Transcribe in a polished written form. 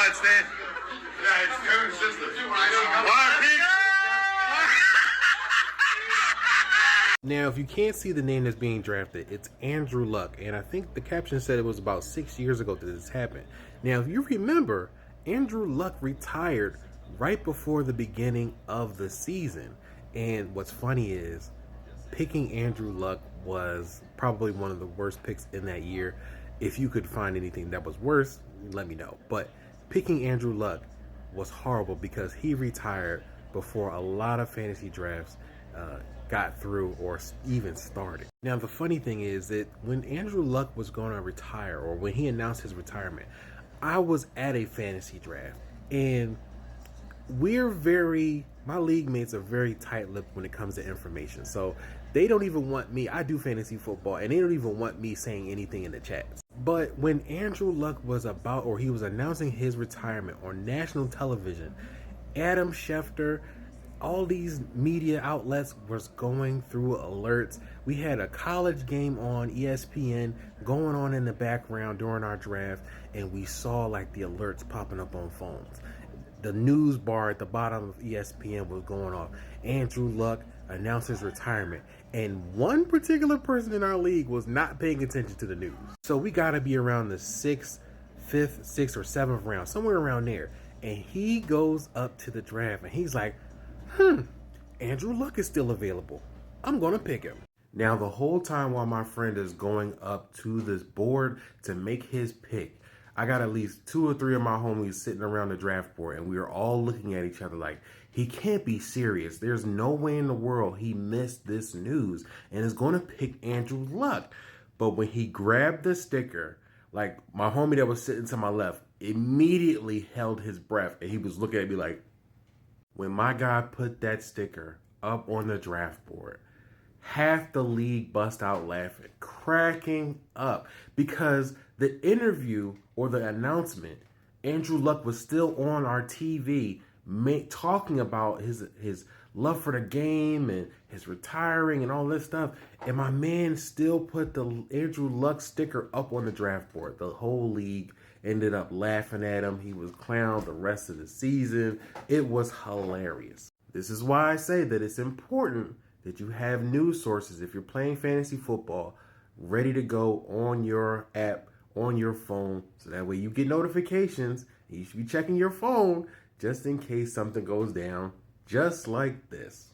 it's that. Yeah, it's Kevin's sister. Now, if you can't see the name that's being drafted, it's Andrew Luck. And I think the caption said it was about 6 years ago that this happened. Now, if you remember, Andrew Luck retired right before the beginning of the season. And what's funny is, picking Andrew Luck was probably one of the worst picks in that year. If you could find anything that was worse, let me know. But picking Andrew Luck was horrible because he retired before a lot of fantasy drafts got through or even started. Now, the funny thing is that when Andrew Luck was going to retire, or when he announced his retirement, I was at a fantasy draft, and my league mates are very tight-lipped when it comes to information. So they don't even want me, I do fantasy football, and they don't even want me saying anything in the chats. But when Andrew Luck was he was announcing his retirement on national television, Adam Schefter, all these media outlets was going through alerts. We had a college game on ESPN going on in the background during our draft, and we saw like the alerts popping up on phones. The news bar at the bottom of ESPN was going off. Andrew Luck announced his retirement, and one particular person in our league was not paying attention to the news. So we got to be around the fifth, sixth, or seventh round, somewhere around there. And he goes up to the draft, and he's like, Andrew Luck is still available. I'm going to pick him. Now, the whole time while my friend is going up to this board to make his pick, I got at least 2 or 3 of my homies sitting around the draft board, and we were all looking at each other like, he can't be serious. There's no way in the world he missed this news and is going to pick Andrew Luck. But when he grabbed the sticker, like, my homie that was sitting to my left immediately held his breath, and he was looking at me like, when my guy put that sticker up on the draft board, half the league bust out laughing, cracking up, because the interview or the announcement, Andrew Luck was still on our TV talking about his love for the game and his retiring and all this stuff, and my man still put the Andrew Luck sticker up on the draft board. The whole league ended up laughing at him. He was clowned the rest of the season. It was hilarious. This is why I say that it's important that you have news sources if you're playing fantasy football ready to go on your app, on your phone, so that way you get notifications. You should be checking your phone just in case something goes down just like this.